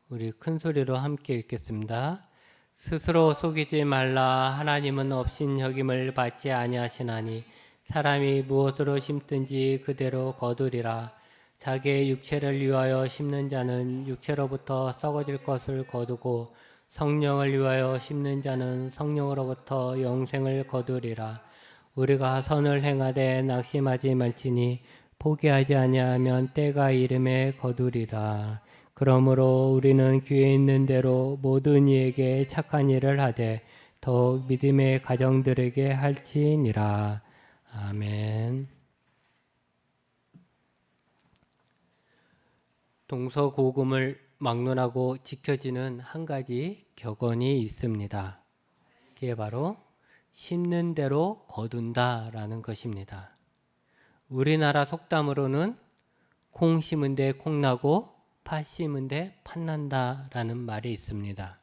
우리 큰 소리로 함께 읽겠습니다. 스스로 속이지 말라. 하나님은 업신여김을 받지 아니하시나니 사람이 무엇으로 심든지 그대로 거두리라. 자기의 육체를 위하여 심는 자는 육체로부터 썩어질 것을 거두고 성령을 위하여 심는 자는 성령으로부터 영생을 거두리라. 우리가 선을 행하되 낙심하지 말지니 포기하지 아니하면 때가 이름에 거두리라. 그러므로 우리는 귀에 있는 대로 모든 이에게 착한 일을 하되 더욱 믿음의 가정들에게 할지니라. 아멘. 동서고금을 막론하고 지켜지는 한 가지 격언이 있습니다. 그게 바로 심는 대로 거둔다라는 것입니다. 우리나라 속담으로는 콩 심은 데 콩 나고 팥 심은 데 팥 난다라는 말이 있습니다.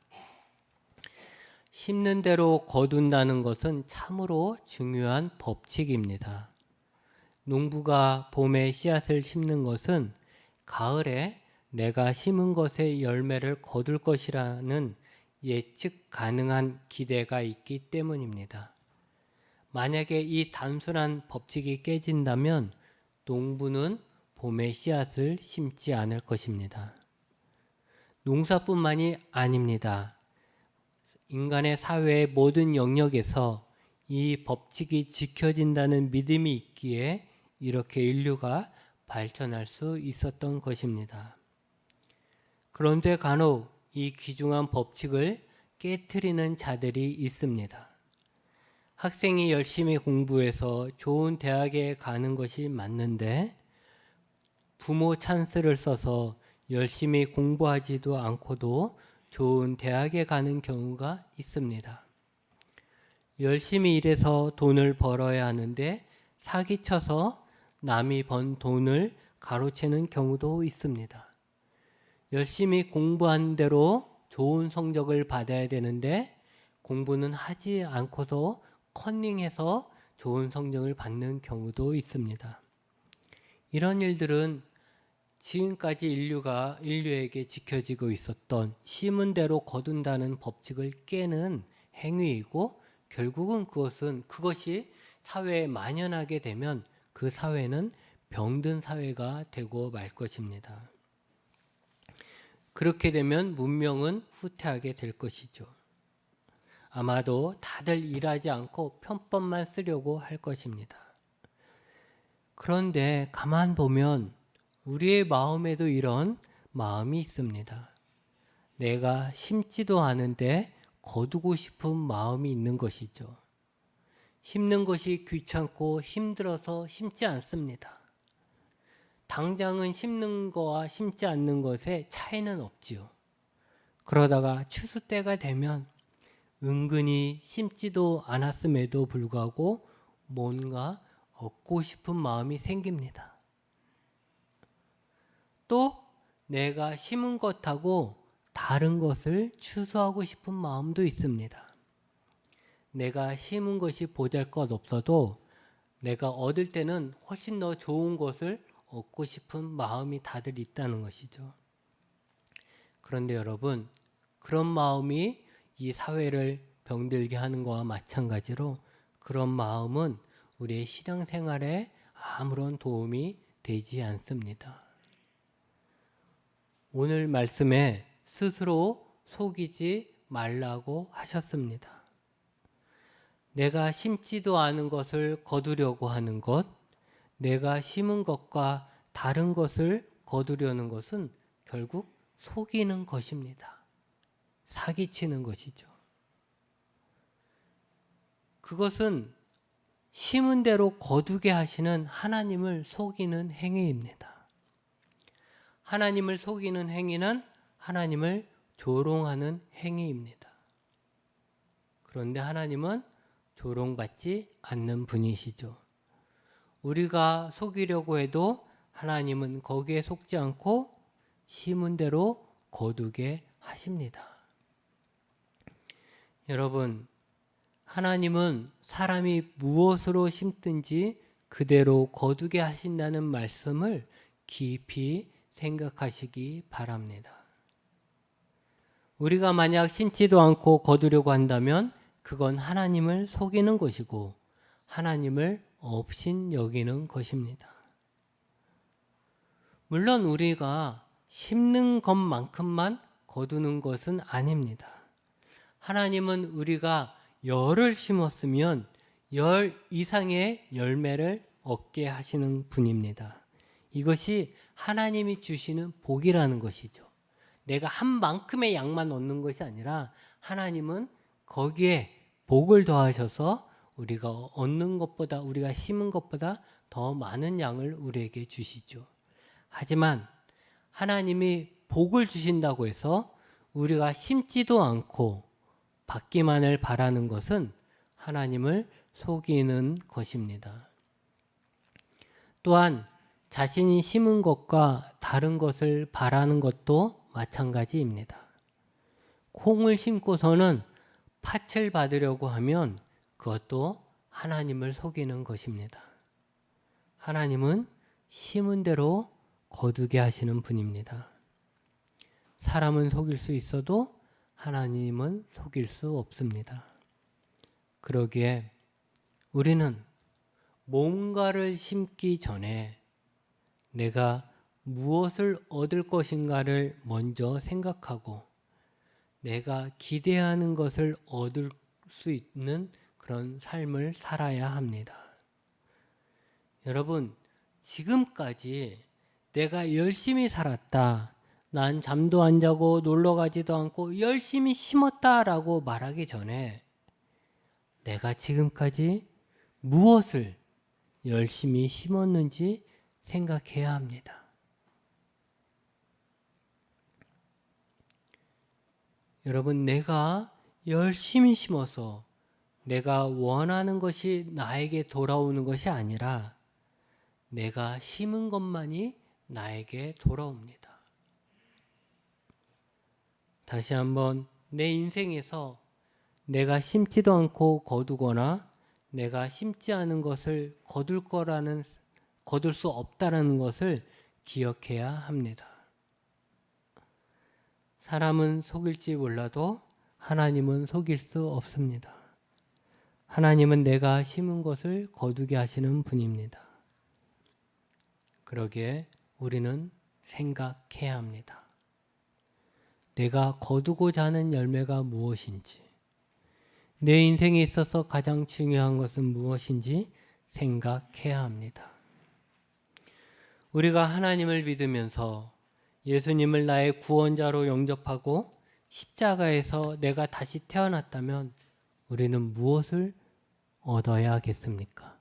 심는 대로 거둔다는 것은 참으로 중요한 법칙입니다. 농부가 봄에 씨앗을 심는 것은 가을에 내가 심은 것의 열매를 거둘 것이라는 예측 가능한 기대가 있기 때문입니다. 만약에 이 단순한 법칙이 깨진다면 농부는 봄에 씨앗을 심지 않을 것입니다. 농사뿐만이 아닙니다. 인간의 사회의 모든 영역에서 이 법칙이 지켜진다는 믿음이 있기에 이렇게 인류가 발전할 수 있었던 것입니다. 그런데 간혹 이 귀중한 법칙을 깨트리는 자들이 있습니다. 학생이 열심히 공부해서 좋은 대학에 가는 것이 맞는데 부모 찬스를 써서 열심히 공부하지도 않고도 좋은 대학에 가는 경우가 있습니다. 열심히 일해서 돈을 벌어야 하는데 사기쳐서 남이 번 돈을 가로채는 경우도 있습니다. 열심히 공부한 대로 좋은 성적을 받아야 되는데 공부는 하지 않고도 컨닝해서 좋은 성적을 받는 경우도 있습니다. 이런 일들은 지금까지 인류에게 지켜지고 있었던 심은 대로 거둔다는 법칙을 깨는 행위이고 결국은 그것이 사회에 만연하게 되면 그 사회는 병든 사회가 되고 말 것입니다. 그렇게 되면 문명은 후퇴하게 될 것이죠. 아마도 다들 일하지 않고 편법만 쓰려고 할 것입니다. 그런데 가만 보면 우리의 마음에도 이런 마음이 있습니다. 내가 심지도 않은데 거두고 싶은 마음이 있는 것이죠. 심는 것이 귀찮고 힘들어서 심지 않습니다. 당장은 심는 거와 심지 않는 것에 차이는 없지요. 그러다가 추수 때가 되면 은근히 심지도 않았음에도 불구하고 뭔가 얻고 싶은 마음이 생깁니다. 또 내가 심은 것하고 다른 것을 추수하고 싶은 마음도 있습니다. 내가 심은 것이 보잘것없어도 내가 얻을 때는 훨씬 더 좋은 것을 얻고 싶은 마음이 다들 있다는 것이죠. 그런데 여러분, 그런 마음이 이 사회를 병들게 하는 것과 마찬가지로 그런 마음은 우리의 신앙생활에 아무런 도움이 되지 않습니다. 오늘 말씀에 스스로 속이지 말라고 하셨습니다. 내가 심지도 않은 것을 거두려고 하는 것, 내가 심은 것과 다른 것을 거두려는 것은 결국 속이는 것입니다. 사기치는 것이죠. 그것은 심은 대로 거두게 하시는 하나님을 속이는 행위입니다. 하나님을 속이는 행위는 하나님을 조롱하는 행위입니다. 그런데 하나님은 조롱받지 않는 분이시죠. 우리가 속이려고 해도 하나님은 거기에 속지 않고 심은 대로 거두게 하십니다. 여러분, 하나님은 사람이 무엇으로 심든지 그대로 거두게 하신다는 말씀을 깊이 생각하시기 바랍니다. 우리가 만약 심지도 않고 거두려고 한다면 그건 하나님을 속이는 것이고 하나님을 업신 여기는 것입니다. 물론 우리가 심는 것만큼만 거두는 것은 아닙니다. 하나님은 우리가 열을 심었으면 열 이상의 열매를 얻게 하시는 분입니다. 이것이 하나님이 주시는 복이라는 것이죠. 내가 한 만큼의 양만 얻는 것이 아니라 하나님은 거기에 복을 더하셔서 우리가 얻는 것보다, 우리가 심은 것보다 더 많은 양을 우리에게 주시죠. 하지만 하나님이 복을 주신다고 해서 우리가 심지도 않고 받기만을 바라는 것은 하나님을 속이는 것입니다. 또한 자신이 심은 것과 다른 것을 바라는 것도 마찬가지입니다. 콩을 심고서는 팥을 받으려고 하면 그것도 하나님을 속이는 것입니다. 하나님은 심은 대로 거두게 하시는 분입니다. 사람은 속일 수 있어도 하나님은 속일 수 없습니다. 그러기에 우리는 뭔가를 심기 전에 내가 무엇을 얻을 것인가를 먼저 생각하고 내가 기대하는 것을 얻을 수 있는 그런 삶을 살아야 합니다. 여러분, 지금까지 내가 열심히 살았다, 난 잠도 안 자고 놀러 가지도 않고 열심히 심었다라고 말하기 전에 내가 지금까지 무엇을 열심히 심었는지 생각해야 합니다. 여러분, 내가 열심히 심어서 내가 원하는 것이 나에게 돌아오는 것이 아니라 내가 심은 것만이 나에게 돌아옵니다. 다시 한번 내 인생에서 내가 심지도 않고 거두거나 내가 심지 않은 것을 거둘 수 없다는 것을 기억해야 합니다. 사람은 속일지 몰라도 하나님은 속일 수 없습니다. 하나님은 내가 심은 것을 거두게 하시는 분입니다. 그러기에 우리는 생각해야 합니다. 내가 거두고자 하는 열매가 무엇인지, 내 인생에 있어서 가장 중요한 것은 무엇인지 생각해야 합니다. 우리가 하나님을 믿으면서 예수님을 나의 구원자로 영접하고 십자가에서 내가 다시 태어났다면 우리는 무엇을 얻어야겠습니까?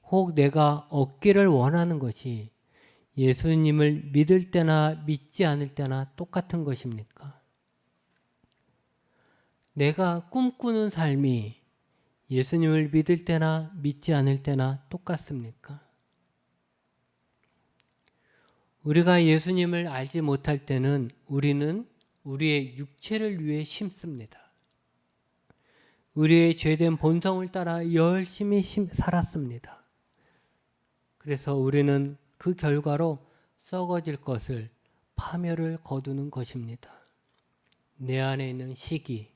혹 내가 얻기를 원하는 것이 예수님을 믿을 때나 믿지 않을 때나 똑같은 것입니까? 내가 꿈꾸는 삶이 예수님을 믿을 때나 믿지 않을 때나 똑같습니까? 우리가 예수님을 알지 못할 때는 우리는 우리의 육체를 위해 심습니다. 우리의 죄된 본성을 따라 열심히 살았습니다. 그래서 우리는 그 결과로 썩어질 것을, 파멸을 거두는 것입니다. 내 안에 있는 시기,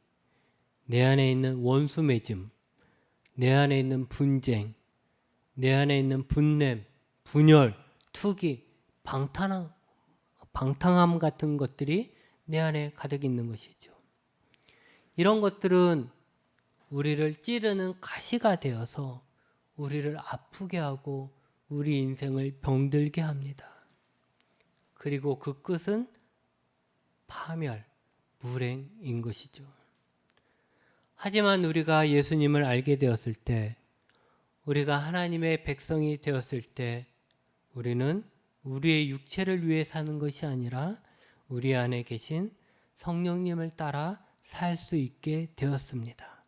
내 안에 있는 원수 맺음, 내 안에 있는 분쟁, 내 안에 있는 분냄, 분열, 투기, 방탕함 같은 것들이 내 안에 가득 있는 것이죠. 이런 것들은 우리를 찌르는 가시가 되어서 우리를 아프게 하고 우리 인생을 병들게 합니다. 그리고 그 끝은 파멸, 불행인 것이죠. 하지만 우리가 예수님을 알게 되었을 때, 우리가 하나님의 백성이 되었을 때 우리는 우리의 육체를 위해 사는 것이 아니라 우리 안에 계신 성령님을 따라 살 수 있게 되었습니다.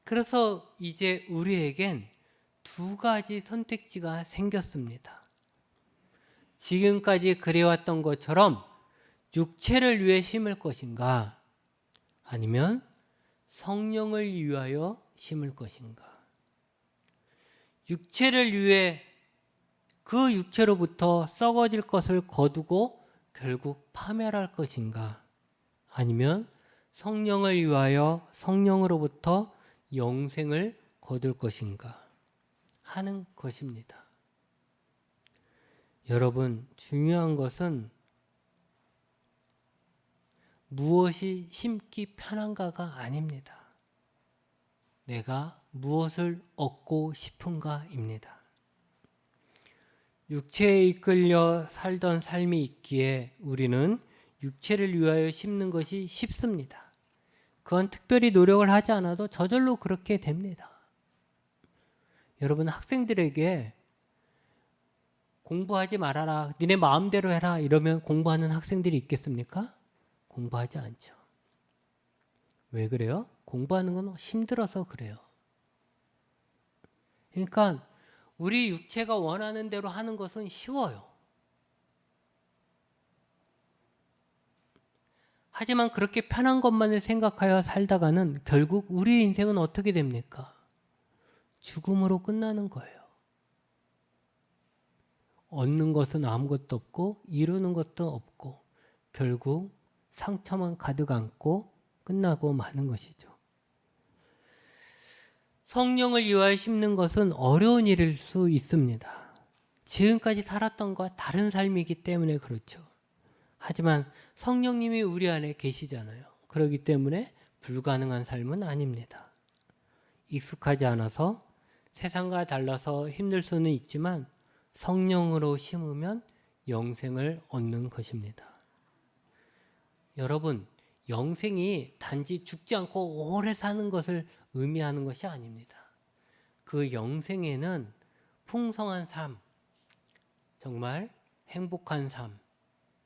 그래서 이제 우리에겐 두 가지 선택지가 생겼습니다. 지금까지 그래왔던 것처럼 육체를 위해 심을 것인가, 아니면 성령을 위하여 심을 것인가. 육체를 위해 그 육체로부터 썩어질 것을 거두고 결국 파멸할 것인가? 아니면 성령을 위하여 성령으로부터 영생을 거둘 것인가? 하는 것입니다. 여러분, 중요한 것은 무엇이 심기 편한가가 아닙니다. 내가 무엇을 얻고 싶은가입니다. 육체에 이끌려 살던 삶이 있기에 우리는 육체를 위하여 심는 것이 쉽습니다. 그건 특별히 노력을 하지 않아도 저절로 그렇게 됩니다. 여러분, 학생들에게 공부하지 말아라, 니네 마음대로 해라 이러면 공부하는 학생들이 있겠습니까? 공부하지 않죠. 왜 그래요? 공부하는 건 힘들어서 그래요. 그러니까 우리 육체가 원하는 대로 하는 것은 쉬워요. 하지만 그렇게 편한 것만을 생각하여 살다가는 결국 우리 인생은 어떻게 됩니까? 죽음으로 끝나는 거예요. 얻는 것은 아무것도 없고 이루는 것도 없고 결국 상처만 가득 안고 끝나고 마는 것이죠. 성령을 위하여 심는 것은 어려운 일일 수 있습니다. 지금까지 살았던 것과 다른 삶이기 때문에 그렇죠. 하지만 성령님이 우리 안에 계시잖아요. 그렇기 때문에 불가능한 삶은 아닙니다. 익숙하지 않아서 세상과 달라서 힘들 수는 있지만 성령으로 심으면 영생을 얻는 것입니다. 여러분, 영생이 단지 죽지 않고 오래 사는 것을 의미하는 것이 아닙니다. 그 영생에는 풍성한 삶, 정말 행복한 삶,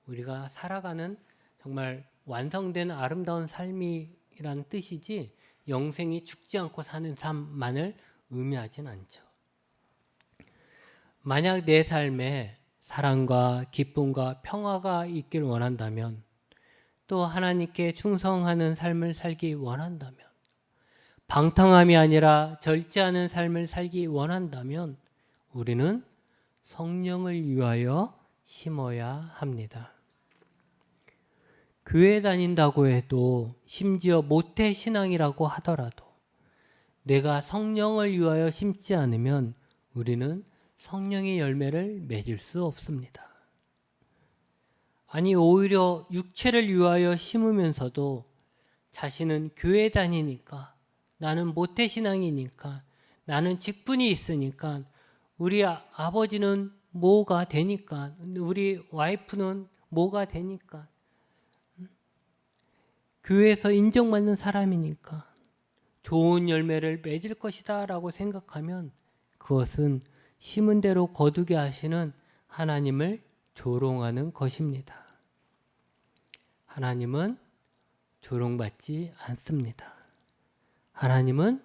우리가 살아가는 정말 완성된 아름다운 삶이란 뜻이지 영생이 죽지 않고 사는 삶만을 의미하진 않죠. 만약 내 삶에 사랑과 기쁨과 평화가 있길 원한다면, 또 하나님께 충성하는 삶을 살기 원한다면, 방탕함이 아니라 절제하는 삶을 살기 원한다면 우리는 성령을 위하여 심어야 합니다. 교회 다닌다고 해도, 심지어 모태신앙이라고 하더라도 내가 성령을 위하여 심지 않으면 우리는 성령의 열매를 맺을 수 없습니다. 아니, 오히려 육체를 위하여 심으면서도 자신은 교회 다니니까, 나는 모태신앙이니까, 나는 직분이 있으니까, 우리 아버지는 뭐가 되니까, 우리 와이프는 뭐가 되니까, 교회에서 인정받는 사람이니까 좋은 열매를 맺을 것이다 라고 생각하면 그것은 심은 대로 거두게 하시는 하나님을 조롱하는 것입니다. 하나님은 조롱받지 않습니다. 하나님은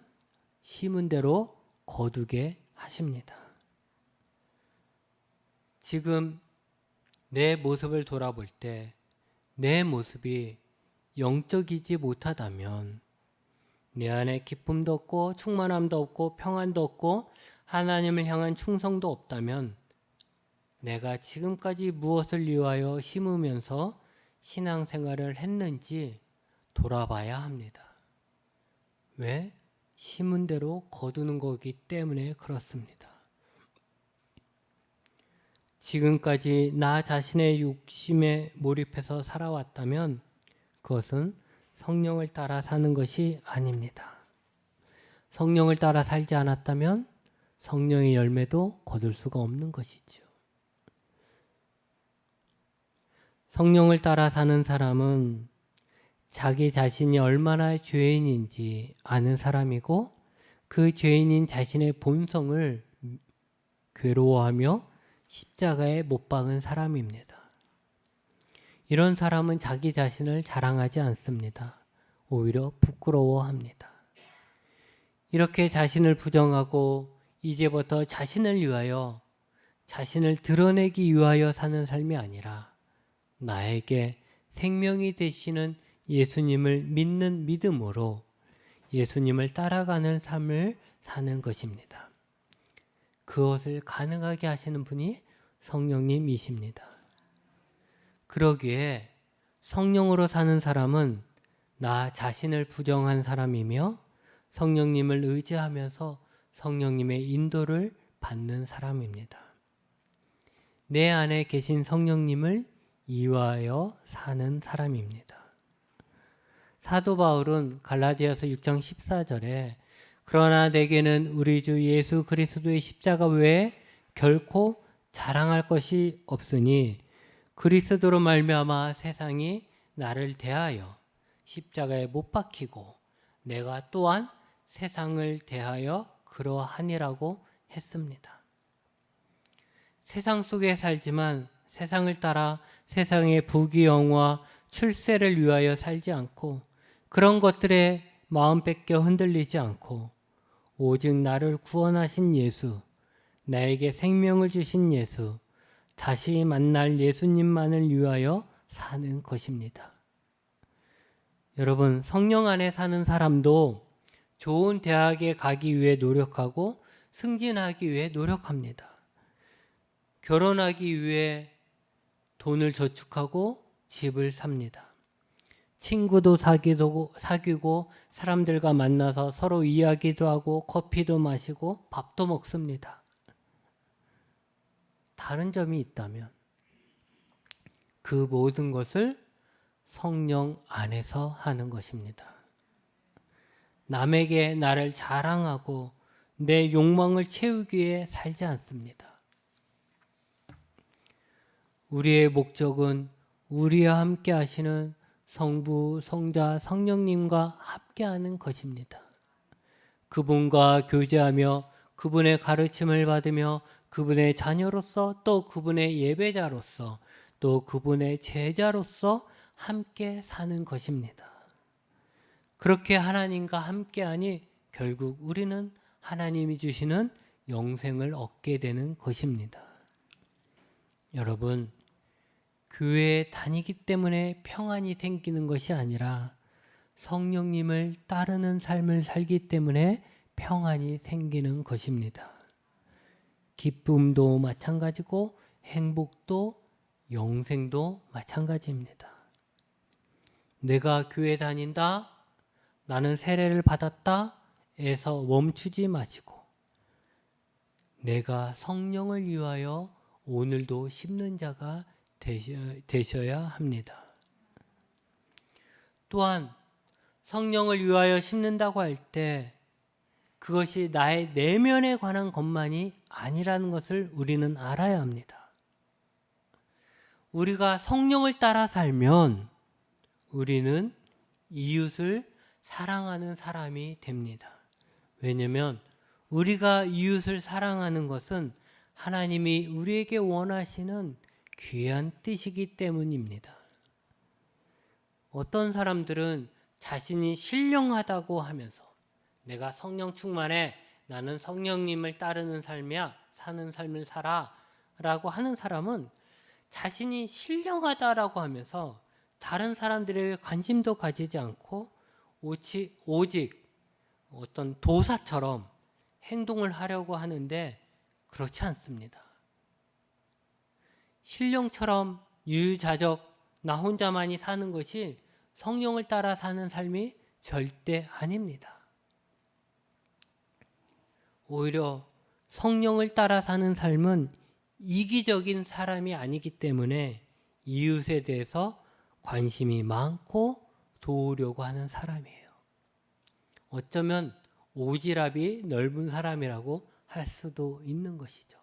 심은 대로 거두게 하십니다. 지금 내 모습을 돌아볼 때 내 모습이 영적이지 못하다면, 내 안에 기쁨도 없고 충만함도 없고 평안도 없고 하나님을 향한 충성도 없다면 내가 지금까지 무엇을 위하여 심으면서 신앙생활을 했는지 돌아봐야 합니다. 왜? 심은 대로 거두는 거기 때문에 그렇습니다. 지금까지 나 자신의 욕심에 몰입해서 살아왔다면 그것은 성령을 따라 사는 것이 아닙니다. 성령을 따라 살지 않았다면 성령의 열매도 거둘 수가 없는 것이죠. 성령을 따라 사는 사람은 자기 자신이 얼마나 죄인인지 아는 사람이고, 그 죄인인 자신의 본성을 괴로워하며 십자가에 못 박은 사람입니다. 이런 사람은 자기 자신을 자랑하지 않습니다. 오히려 부끄러워합니다. 이렇게 자신을 부정하고 이제부터 자신을 위하여, 자신을 드러내기 위하여 사는 삶이 아니라 나에게 생명이 되시는 예수님을 믿는 믿음으로 예수님을 따라가는 삶을 사는 것입니다. 그것을 가능하게 하시는 분이 성령님이십니다. 그러기에 성령으로 사는 사람은 나 자신을 부정한 사람이며 성령님을 의지하면서 성령님의 인도를 받는 사람입니다. 내 안에 계신 성령님을 이화하여 사는 사람입니다. 사도 바울은 갈라디아서 6장 14절에 그러나 내게는 우리 주 예수 그리스도의 십자가 외에 결코 자랑할 것이 없으니 그리스도로 말미암아 세상이 나를 대하여 십자가에 못 박히고 내가 또한 세상을 대하여 그러하니라고 했습니다. 세상 속에 살지만 세상을 따라 세상의 부귀영화, 출세를 위하여 살지 않고 그런 것들에 마음 뺏겨 흔들리지 않고 오직 나를 구원하신 예수, 나에게 생명을 주신 예수, 다시 만날 예수님만을 위하여 사는 것입니다. 여러분, 성령 안에 사는 사람도 좋은 대학에 가기 위해 노력하고 승진하기 위해 노력합니다. 결혼하기 위해 돈을 저축하고 집을 삽니다. 친구도 사귀고 사람들과 만나서 서로 이야기도 하고 커피도 마시고 밥도 먹습니다. 다른 점이 있다면 그 모든 것을 성령 안에서 하는 것입니다. 남에게 나를 자랑하고 내 욕망을 채우기 위해 살지 않습니다. 우리의 목적은 우리와 함께 하시는 성부, 성자, 성령님과 함께하는 것입니다. 그분과 교제하며 그분의 가르침을 받으며 그분의 자녀로서 또 그분의 예배자로서 또 그분의 제자로서 함께 사는 것입니다. 그렇게 하나님과 함께하니 결국 우리는 하나님이 주시는 영생을 얻게 되는 것입니다. 여러분, 교회에 다니기 때문에 평안이 생기는 것이 아니라 성령님을 따르는 삶을 살기 때문에 평안이 생기는 것입니다. 기쁨도 마찬가지고 행복도 영생도 마찬가지입니다. 내가 교회 다닌다, 나는 세례를 받았다 에서 멈추지 마시고 내가 성령을 위하여 오늘도 심는 자가 되셔야 합니다. 또한 성령을 위하여 심는다고 할 때 그것이 나의 내면에 관한 것만이 아니라는 것을 우리는 알아야 합니다. 우리가 성령을 따라 살면 우리는 이웃을 사랑하는 사람이 됩니다. 왜냐하면 우리가 이웃을 사랑하는 것은 하나님이 우리에게 원하시는 귀한 뜻이기 때문입니다. 어떤 사람들은 자신이 신령하다고 하면서 내가 성령 충만해, 나는 성령님을 따르는 삶이야, 사는 삶을 살아 라고 하는 사람은 자신이 신령하다라고 하면서 다른 사람들에게 관심도 가지지 않고 오직 어떤 도사처럼 행동을 하려고 하는데 그렇지 않습니다. 신령처럼 유유자적 나 혼자만이 사는 것이 성령을 따라 사는 삶이 절대 아닙니다. 오히려 성령을 따라 사는 삶은 이기적인 사람이 아니기 때문에 이웃에 대해서 관심이 많고 도우려고 하는 사람이에요. 어쩌면 오지랖이 넓은 사람이라고 할 수도 있는 것이죠.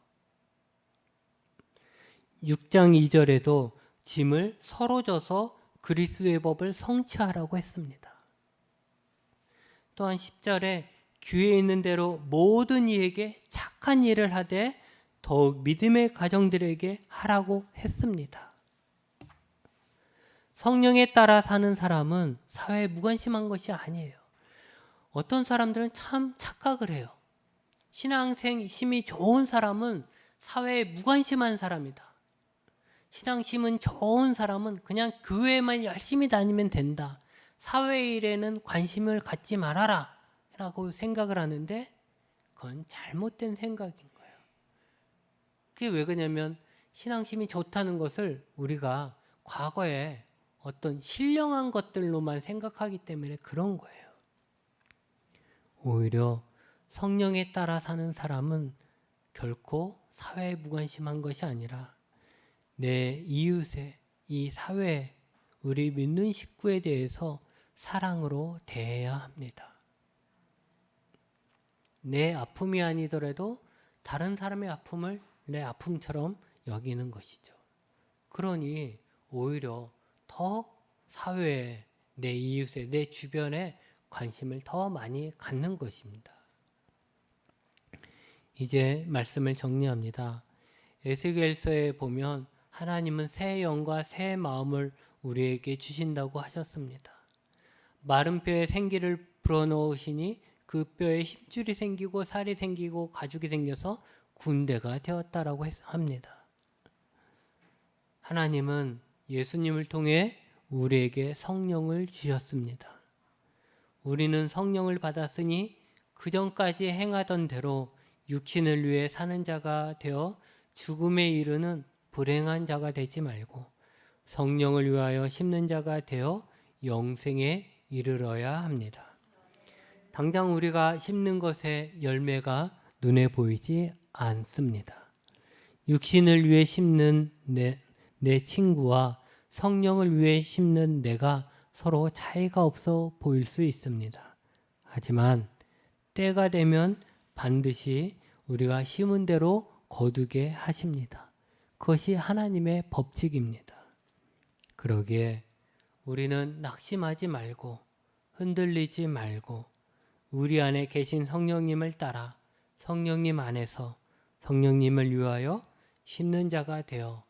6장 2절에도 짐을 서로 져서 그리스도의 법을 성취하라고 했습니다. 또한 10절에 귀에 있는 대로 모든 이에게 착한 일을 하되 더욱 믿음의 가정들에게 하라고 했습니다. 성령에 따라 사는 사람은 사회에 무관심한 것이 아니에요. 어떤 사람들은 참 착각을 해요. 신앙심이 좋은 사람은 사회에 무관심한 사람이다. 신앙심은 좋은 사람은 그냥 교회만 열심히 다니면 된다. 사회 일에는 관심을 갖지 말아라 라고 생각을 하는데 그건 잘못된 생각인 거예요. 그게 왜 그러냐면 신앙심이 좋다는 것을 우리가 과거에 어떤 신령한 것들로만 생각하기 때문에 그런 거예요. 오히려 성령에 따라 사는 사람은 결코 사회에 무관심한 것이 아니라 내 이웃에, 이 사회에, 우리 믿는 식구에 대해서 사랑으로 대해야 합니다. 내 아픔이 아니더라도 다른 사람의 아픔을 내 아픔처럼 여기는 것이죠. 그러니 오히려 더 사회에, 내 이웃에, 내 주변에 관심을 더 많이 갖는 것입니다. 이제 말씀을 정리합니다. 에스겔서에 보면 하나님은 새 영과 새 마음을 우리에게 주신다고 하셨습니다. 마른 뼈에 생기를 불어넣으시니 그 뼈에 힘줄이 생기고 살이 생기고 가죽이 생겨서 군대가 되었다라고 합니다. 하나님은 예수님을 통해 우리에게 성령을 주셨습니다. 우리는 성령을 받았으니 그 전까지 행하던 대로 육신을 위해 사는 자가 되어 죽음에 이르는 불행한 자가 되지 말고 성령을 위하여 심는 자가 되어 영생에 이르러야 합니다. 당장 우리가 심는 것의 열매가 눈에 보이지 않습니다. 육신을 위해 심는 내 친구와 성령을 위해 심는 내가 서로 차이가 없어 보일 수 있습니다. 하지만 때가 되면 반드시 우리가 심은 대로 거두게 하십니다. 그것이 하나님의 법칙입니다. 그러기에 우리는 낙심하지 말고 흔들리지 말고 우리 안에 계신 성령님을 따라 성령님 안에서 성령님을 위하여 심는 자가 되어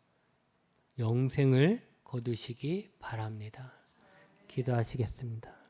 영생을 거두시기 바랍니다. 기도하시겠습니다.